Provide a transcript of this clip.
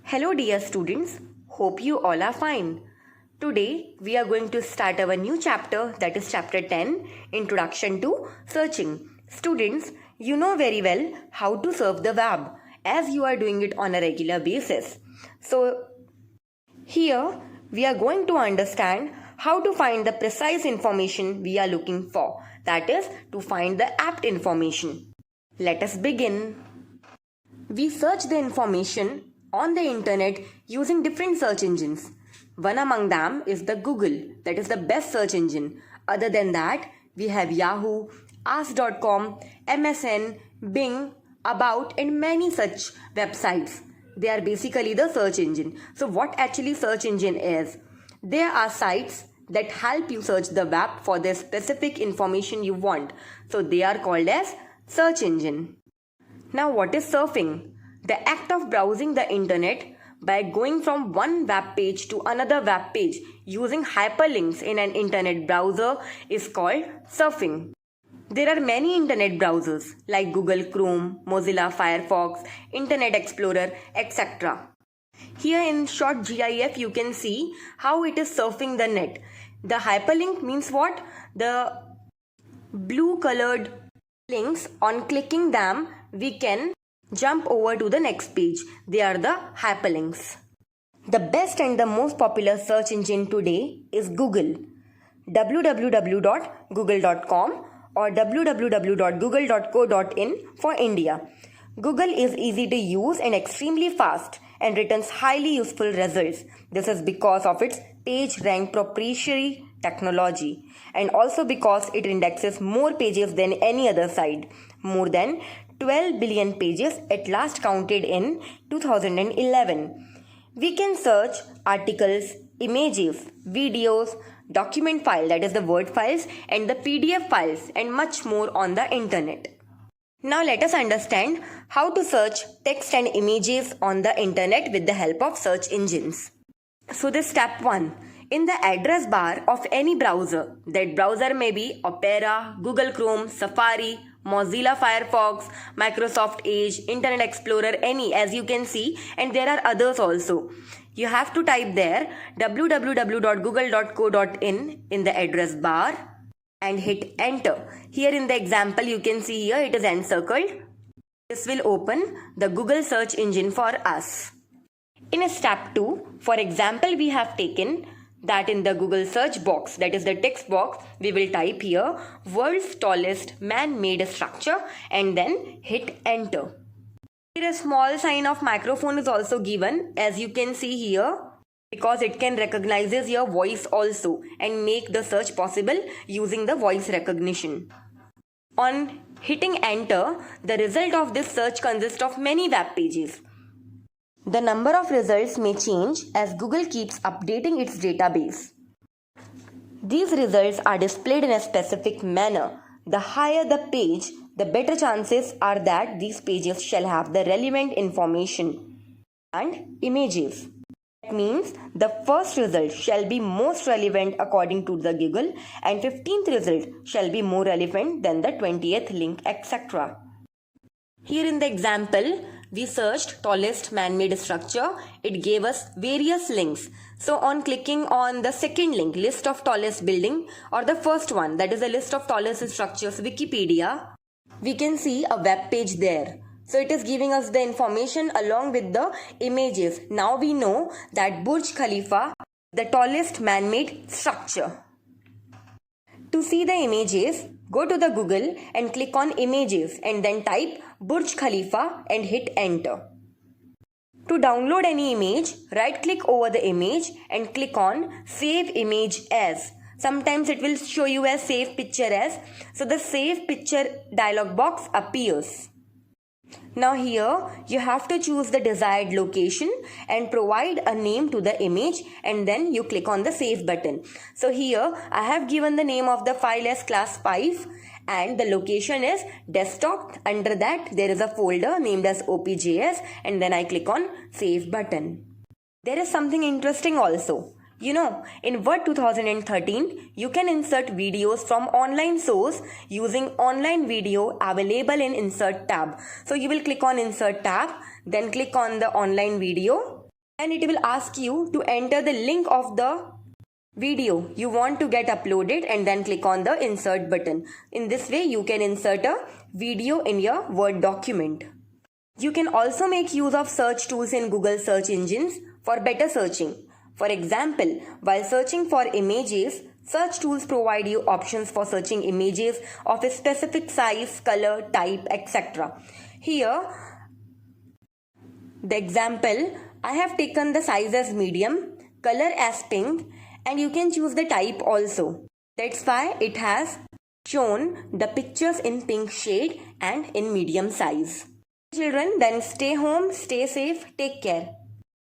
Hello dear students, hope you all are fine. Today we are going to start our new chapter, that is chapter 10, Introduction to Searching. Students, you know very well how to surf the web as you are doing it on a regular basis. So here we are going to understand how to find the precise information we are looking for, that is to find the apt information. Let us begin. We search the information on the internet using different search engines. One among them is the Google, that is the best search engine. Other than that, we have Yahoo, Ask.com, MSN, Bing, About, and many such websites. They are basically the search engine. So what actually search engine is? There are sites that help you search the web for the specific information you want. So they are called as search engine. Now what is surfing? The act of browsing the internet by going from one web page to another web page using hyperlinks in an internet browser is called surfing. There are many internet browsers like Google Chrome, Mozilla Firefox, Internet Explorer, etc. Here in short GIF you can see how it is surfing the net. The hyperlink means what? The blue colored links, on clicking them we can jump over to the next page. They are the hyperlinks. The best and the most popular search engine today is Google. www.google.com or www.google.co.in for India. Google is easy to use and extremely fast and returns highly useful results. This is because of its page rank proprietary technology and also because it indexes more pages than any other site. More than 12 billion pages at last counted in 2011. We can search articles, images, videos, document file, that is the Word files, and the PDF files and much more on the internet. Now let us understand how to search text and images on the internet with the help of search engines. So this step 1. In the address bar of any browser, that browser may be Opera, Google Chrome, Safari, Mozilla Firefox, Microsoft Edge, Internet Explorer, any, as you can see, and there are others also. You have to type there www.google.co.in in the address bar and hit enter. Here in the example you can see here it is encircled. This will open the Google search engine for us. In step 2, for example, we have taken that in the Google search box, that is the text box, we will type here world's tallest man-made structure and then hit enter. Here a small sign of microphone is also given, as you can see here, because it can recognizes your voice also and make the search possible using the voice recognition. On hitting enter, the result of this search consists of many web pages. The number of results may change as Google keeps updating its database. These results are displayed in a specific manner. The higher the page, the better chances are that these pages shall have the relevant information and images. That means the first result shall be most relevant according to the Google and 15th result shall be more relevant than the 20th link, etc. Here in the example, we searched tallest man-made structure. It gave us various links. So on clicking on the second link, list of tallest building, or the first one, that is a list of tallest structures, Wikipedia, we can see a web page there. So it is giving us the information along with the images. Now we know that Burj Khalifa, the tallest man-made structure. To see the images, go to the Google and click on images and then type Burj Khalifa and hit enter. To download any image, right click over the image and click on save image as. Sometimes it will show you as save picture as. So the save picture dialog box appears. Now here you have to choose the desired location and provide a name to the image and then you click on the save button. So here I have given the name of the file as class 5 and the location is desktop. Under that there is a folder named as OPJS and then I click on save button. There is something interesting also. You know, in Word 2013, you can insert videos from online source using online video available in Insert tab. So you will click on Insert tab, then click on the online video Then it will ask you to enter the link of the video you want to get uploaded and then click on the insert button. In this way you can insert a video in your Word document. You can also make use of search tools in Google search engines for better searching. For example, while searching for images, search tools provide you options for searching images of a specific size, color, type, etc. Here, the example, I have taken the size as medium, color as pink, and you can choose the type also. That's why it has shown the pictures in pink shade and in medium size. Children, then stay home, stay safe, take care.